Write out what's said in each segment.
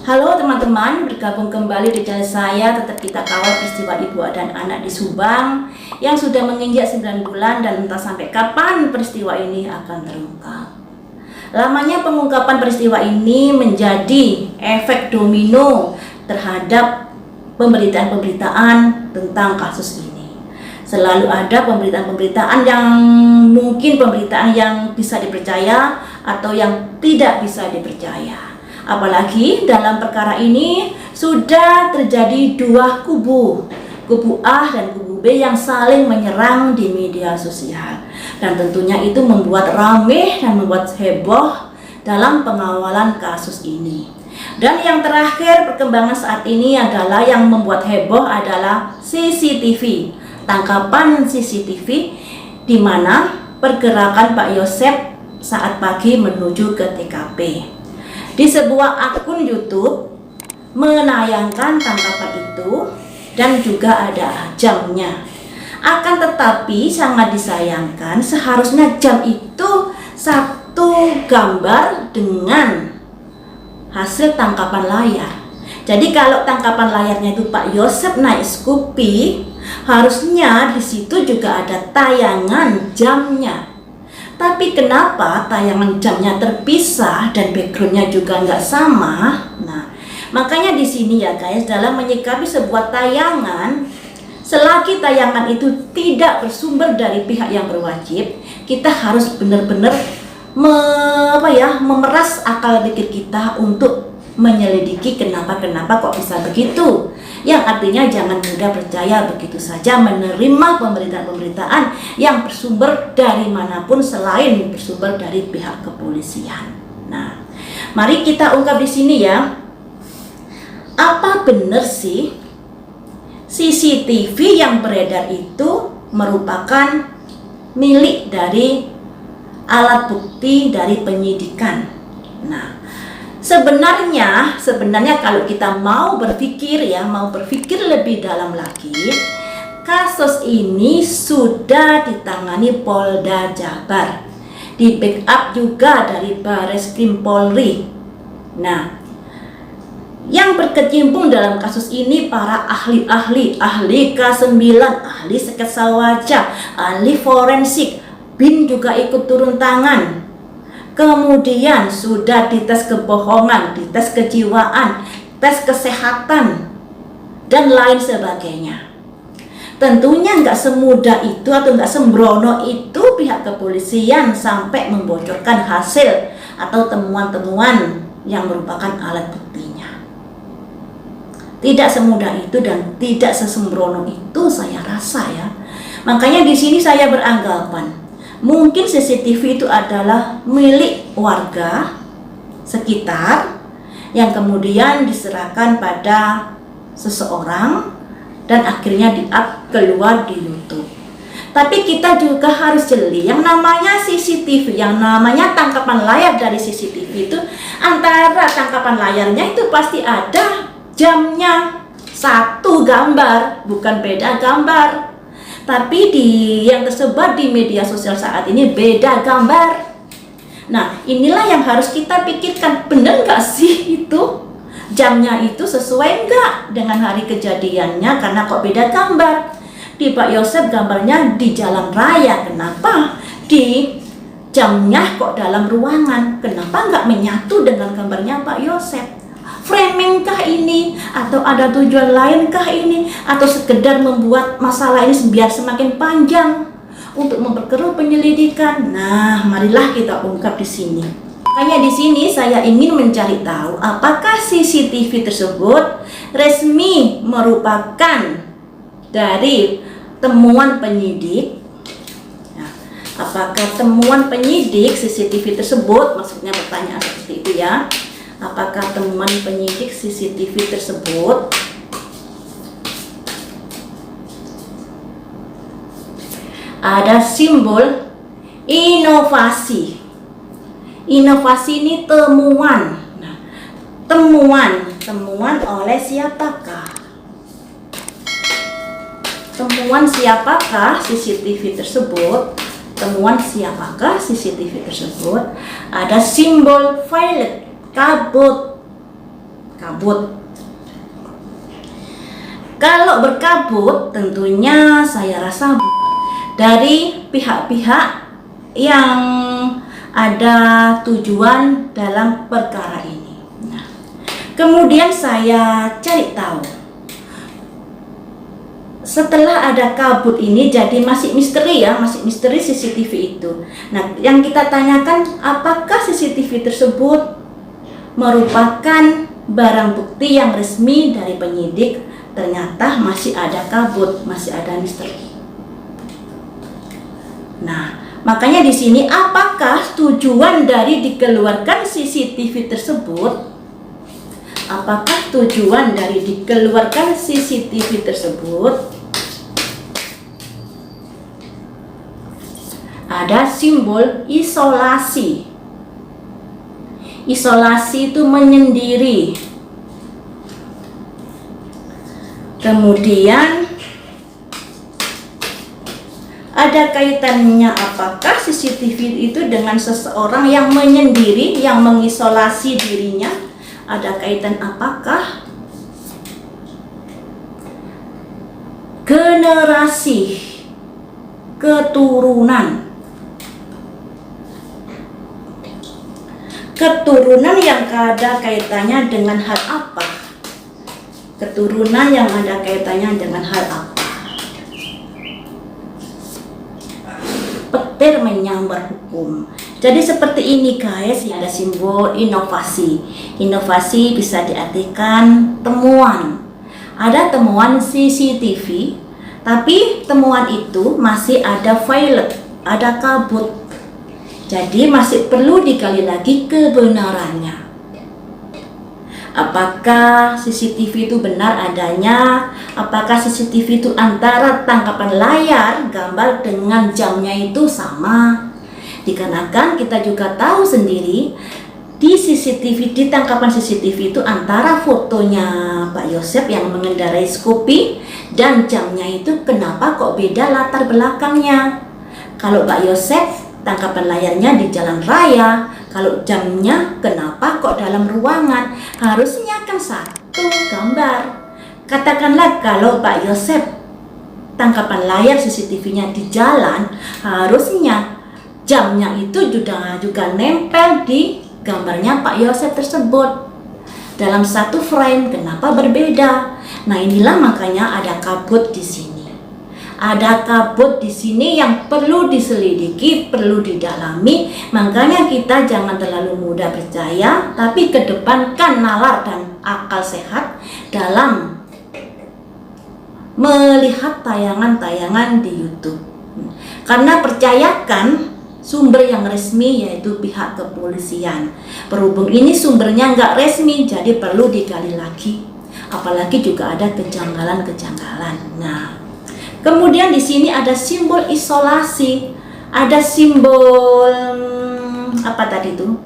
Halo teman-teman, bergabung kembali di channel saya. Tetap kita kawal peristiwa ibu dan anak di Subang yang sudah menginjak 9 bulan dan entah sampai kapan peristiwa ini akan terungkap. Lamanya pengungkapan peristiwa ini menjadi efek domino terhadap pemberitaan-pemberitaan tentang kasus ini. Selalu ada pemberitaan-pemberitaan yang mungkin pemberitaan yang bisa dipercaya atau yang tidak bisa dipercaya. Apalagi dalam perkara ini sudah terjadi dua kubu A dan kubu B yang saling menyerang di media sosial. Dan tentunya itu membuat ramai dan membuat heboh dalam pengawalan kasus ini. Dan yang terakhir perkembangan saat ini adalah yang membuat heboh adalah CCTV. Tangkapan CCTV di mana pergerakan Pak Yosep saat pagi menuju ke TKP. Di sebuah akun YouTube menayangkan tangkapan itu dan juga ada jamnya. Akan tetapi sangat disayangkan, seharusnya jam itu satu gambar dengan hasil tangkapan layar. Jadi kalau tangkapan layarnya itu Pak Yosep naik Scoopy, harusnya di situ juga ada tayangan jamnya. Tapi kenapa tayangan jamnya terpisah dan backgroundnya juga nggak sama? Nah, makanya di sini ya guys, dalam menyikapi sebuah tayangan, selagi tayangan itu tidak bersumber dari pihak yang berwajib, kita harus benar-benar memeras akal pikir kita untuk menyelidiki kenapa kok bisa begitu. Yang artinya jangan mudah percaya begitu saja menerima pemberitaan-pemberitaan yang bersumber dari manapun selain bersumber dari pihak kepolisian. Nah, mari kita ungkap di sini ya. Apa benar sih CCTV yang beredar itu merupakan milik dari alat bukti dari penyidikan? Nah, Sebenarnya kalau kita mau berpikir lebih dalam lagi, kasus ini sudah ditangani Polda Jabar, di backup juga dari Barreskrim Polri. Nah, yang berkecimpung dalam kasus ini para ahli K9, ahli sketsa wajah, ahli forensik, BIN juga ikut turun tangan. Kemudian sudah dites kebohongan, dites kejiwaan, tes kesehatan, dan lain sebagainya. Tentunya nggak semudah itu atau nggak sembrono itu pihak kepolisian sampai membocorkan hasil atau temuan-temuan yang merupakan alat buktinya. Tidak semudah itu dan tidak sesembrono itu saya rasa ya. Makanya di sini saya beranggapan mungkin CCTV itu adalah milik warga sekitar yang kemudian diserahkan pada seseorang dan akhirnya di-up keluar di YouTube. Tapi kita juga harus jeli, yang namanya CCTV, yang namanya tangkapan layar dari CCTV itu, antara tangkapan layarnya itu pasti ada jamnya, satu gambar, bukan beda gambar. Tapi yang tersebar di media sosial saat ini beda gambar. Nah, inilah yang harus kita pikirkan, benar nggak sih itu jamnya itu sesuai nggak dengan hari kejadiannya, karena kok beda gambar. Di Pak Yosep gambarnya di jalan raya, kenapa di jamnya kok dalam ruangan? Kenapa nggak menyatu dengan gambarnya Pak Yosep? Framing kah ini? Atau ada tujuan lain kah ini? Atau sekedar membuat masalah ini biar semakin panjang untuk memperkeruh penyelidikan? Nah, marilah kita ungkap di sini. Makanya di sini saya ingin mencari tahu apakah CCTV tersebut resmi merupakan dari temuan penyidik. Nah, apakah temuan penyidik CCTV tersebut, maksudnya pertanyaan seperti itu ya. Apakah temuan penyidik CCTV tersebut ada simbol inovasi? Inovasi ini temuan. Nah, temuan oleh siapakah? Temuan siapakah CCTV tersebut? Temuan siapakah CCTV tersebut? Ada simbol violet, kabut, kabut. Kalau berkabut tentunya saya rasa dari pihak-pihak yang ada tujuan dalam perkara ini. Nah, kemudian saya cari tahu. Setelah ada kabut ini jadi masih misteri ya, masih misteri CCTV itu. Nah, yang kita tanyakan apakah CCTV tersebut merupakan barang bukti yang resmi dari penyidik. Ternyata masih ada kabut, masih ada misteri. Nah, makanya di sini apakah tujuan dari dikeluarkan CCTV tersebut? Apakah tujuan dari dikeluarkan CCTV tersebut ada simbol isolasi? Isolasi itu menyendiri. Kemudian ada kaitannya apakah CCTV itu dengan seseorang yang menyendiri, yang mengisolasi dirinya? Ada kaitan apakah? Generasi, keturunan. Keturunan yang ada kaitannya dengan hal apa? Keturunan yang ada kaitannya dengan hal apa? Petir menyambar hukum. Jadi seperti ini guys, ada simbol inovasi. Inovasi bisa diartikan temuan. Ada temuan CCTV, tapi temuan itu masih ada violet, ada kabut. Jadi masih perlu digali lagi kebenarannya. Apakah CCTV itu benar adanya? Apakah CCTV itu antara tangkapan layar gambar dengan jamnya itu sama? Dikarenakan kita juga tahu sendiri di CCTV, di tangkapan CCTV itu antara fotonya Pak Yosep yang mengendarai Scoopy dan jamnya itu kenapa kok beda latar belakangnya? Kalau Pak Yosep tangkapan layarnya di jalan raya, kalau jamnya kenapa kok dalam ruangan? Harusnya kan satu gambar. Katakanlah kalau Pak Yosep tangkapan layar CCTV-nya di jalan, harusnya jamnya itu juga nempel di gambarnya Pak Yosep tersebut dalam satu frame. Kenapa berbeda? Nah, inilah makanya ada kabut di sini. Ada kabut di sini yang perlu diselidiki, perlu didalami. Makanya kita jangan terlalu mudah percaya, tapi kedepankan nalar dan akal sehat dalam melihat tayangan-tayangan di YouTube. Karena percayakan sumber yang resmi yaitu pihak kepolisian. Berhubung ini sumbernya nggak resmi, jadi perlu digali lagi. Apalagi juga ada kejanggalan-kejanggalan. Nah, kemudian di sini ada simbol isolasi, ada simbol apa tadi itu?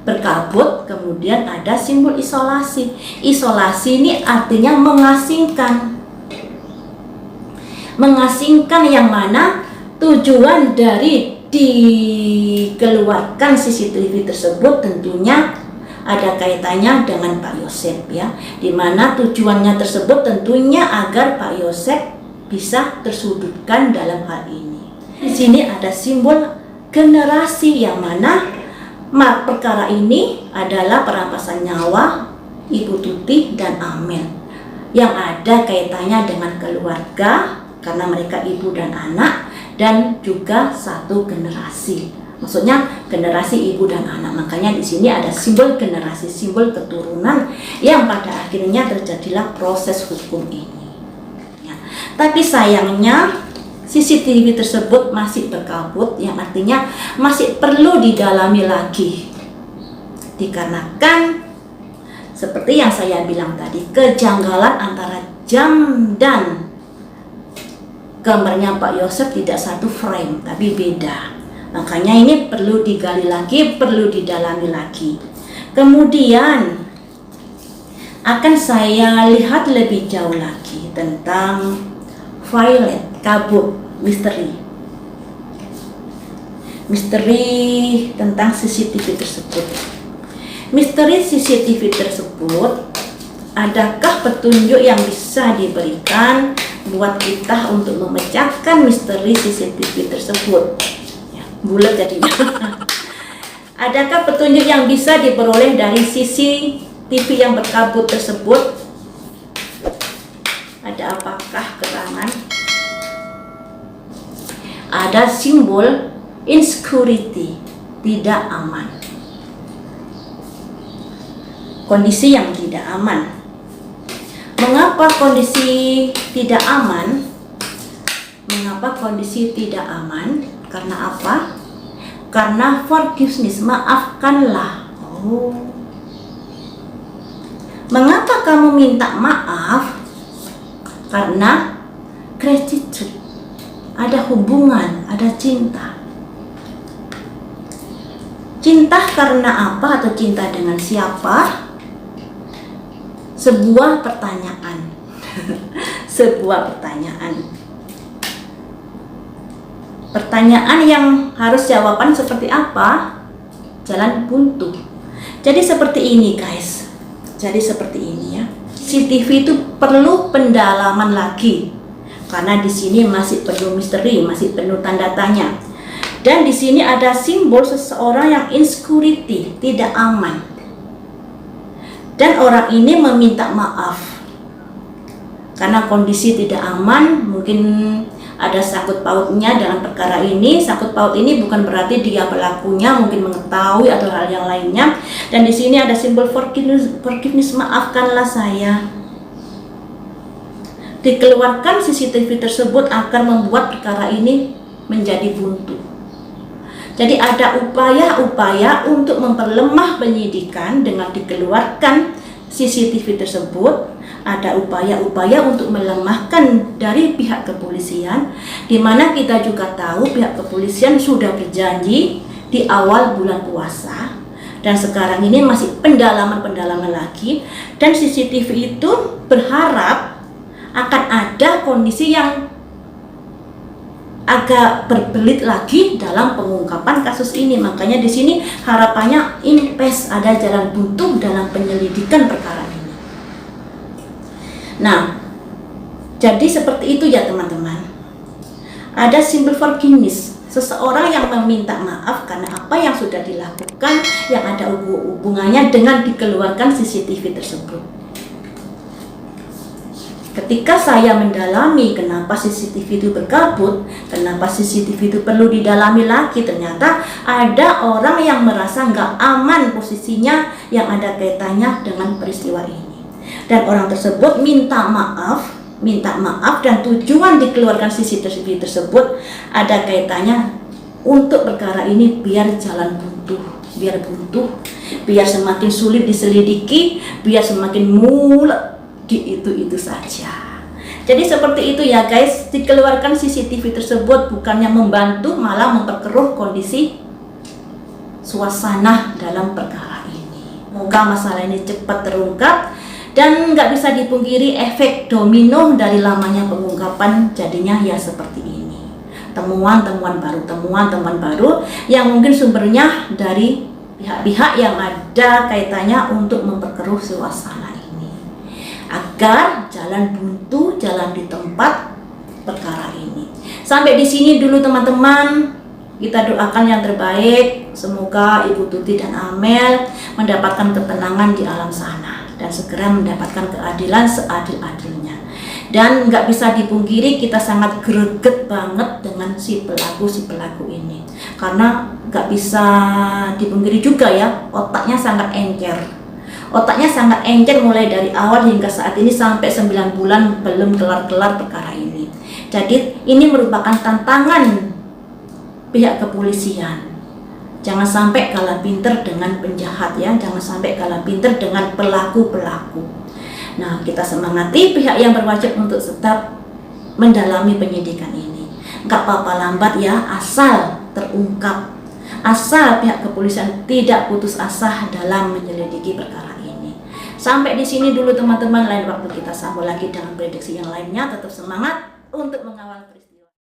Berkabut, kemudian ada simbol isolasi. Isolasi ini artinya mengasingkan. Mengasingkan yang mana tujuan dari dikeluarkan CCTV tersebut tentunya ada kaitannya dengan Pak Yosep ya, dimana tujuannya tersebut tentunya agar Pak Yosep bisa tersudutkan dalam hal ini. Di sini ada simbol generasi yang mana perkara ini adalah perampasan nyawa Ibu Tuti dan Amel yang ada kaitannya dengan keluarga karena mereka ibu dan anak, dan juga satu generasi. Maksudnya generasi ibu dan anak. Makanya di sini ada simbol generasi, simbol keturunan yang pada akhirnya terjadilah proses hukum ini. Ya. Tapi sayangnya CCTV tersebut masih berkabut, yang artinya masih perlu didalami lagi. Dikarenakan seperti yang saya bilang tadi, kejanggalan antara jam dan gambarnya Pak Yosep tidak satu frame, tapi beda. Makanya ini perlu digali lagi, perlu didalami lagi. Kemudian akan saya lihat lebih jauh lagi tentang violet, kabut, misteri. Misteri tentang CCTV tersebut. Misteri CCTV tersebut adakah petunjuk yang bisa diberikan buat kita untuk memecahkan misteri CCTV tersebut? Ya, bulat jadinya. Adakah petunjuk yang bisa diperoleh dari CCTV yang berkabut tersebut? Ada apakah keterangan? Ada simbol insecurity, tidak aman. Kondisi yang tidak aman. Mengapa kondisi tidak aman? Mengapa kondisi tidak aman? Karena apa? Karena forgiveness, maafkanlah. Oh. Mengapa kamu minta maaf? Karena gratitude. Ada hubungan, ada cinta. Cinta karena apa atau cinta dengan siapa? Sebuah pertanyaan. Sebuah pertanyaan. Pertanyaan yang harus jawaban seperti apa? Jalan buntu. Jadi seperti ini guys. Jadi seperti ini ya. CCTV itu perlu pendalaman lagi. Karena di sini masih penuh misteri, masih penuh tanda tanya. Dan di sini ada simbol seseorang yang insecurity, tidak aman. Dan orang ini meminta maaf. Karena kondisi tidak aman, mungkin ada sangkut pautnya dengan perkara ini. Sangkut paut ini bukan berarti dia pelakunya mungkin mengetahui atau hal yang lainnya. Dan di sini ada simbol forgiveness, maafkanlah saya. Dikeluarkan CCTV tersebut akan membuat perkara ini menjadi buntu. Jadi ada upaya-upaya untuk memperlemah penyidikan dengan dikeluarkan CCTV tersebut. Ada upaya-upaya untuk melemahkan dari pihak kepolisian, di mana kita juga tahu pihak kepolisian sudah berjanji di awal bulan puasa, dan sekarang ini masih pendalaman lagi, dan CCTV itu berharap akan ada kondisi yang agak berbelit lagi dalam pengungkapan kasus ini. Makanya di sini harapannya impes, ada jalan buntu dalam penyelidikan perkara ini. Nah, jadi seperti itu ya teman-teman. Ada simbol forgiveness, seseorang yang meminta maaf karena apa yang sudah dilakukan yang ada hubungannya dengan dikeluarkan CCTV tersebut. Ketika saya mendalami kenapa CCTV itu berkabut, kenapa CCTV itu perlu didalami lagi, ternyata ada orang yang merasa nggak aman posisinya yang ada kaitannya dengan peristiwa ini. Dan orang tersebut minta maaf dan tujuan dikeluarkan CCTV tersebut ada kaitannya untuk perkara ini biar jalan buntu, biar semakin sulit diselidiki, biar semakin mulet di itu saja. Jadi seperti itu ya guys, dikeluarkan CCTV tersebut bukannya membantu, malah memperkeruh kondisi suasana dalam perkara ini. Semoga masalah ini cepat terungkap. Dan nggak bisa dipungkiri efek domino dari lamanya pengungkapan jadinya ya seperti ini. Temuan-temuan baru yang mungkin sumbernya dari pihak-pihak yang ada kaitannya untuk memperkeruh suasana ini. Agar jalan buntu, jalan di tempat perkara ini. Sampai di sini dulu teman-teman. Kita doakan yang terbaik. Semoga Ibu Tuti dan Amel mendapatkan ketenangan di alam sana dan segera mendapatkan keadilan seadil-adilnya. Dan nggak bisa dipungkiri kita sangat greget banget dengan si pelaku ini, karena nggak bisa dipungkiri juga ya, otaknya sangat encer mulai dari awal hingga saat ini sampai 9 bulan belum kelar-kelar perkara ini. Jadi ini merupakan tantangan pihak kepolisian. Jangan sampai kalah pinter dengan penjahat ya, jangan sampai kalah pinter dengan pelaku-pelaku. Nah, kita semangati pihak yang berwajib untuk tetap mendalami penyidikan ini. Nggak apa-apa lambat ya, asal terungkap. Asal pihak kepolisian tidak putus asa dalam menyelidiki perkara ini. Sampai di sini dulu teman-teman, lain waktu kita sambung lagi dengan prediksi yang lainnya. Tetap semangat untuk mengawal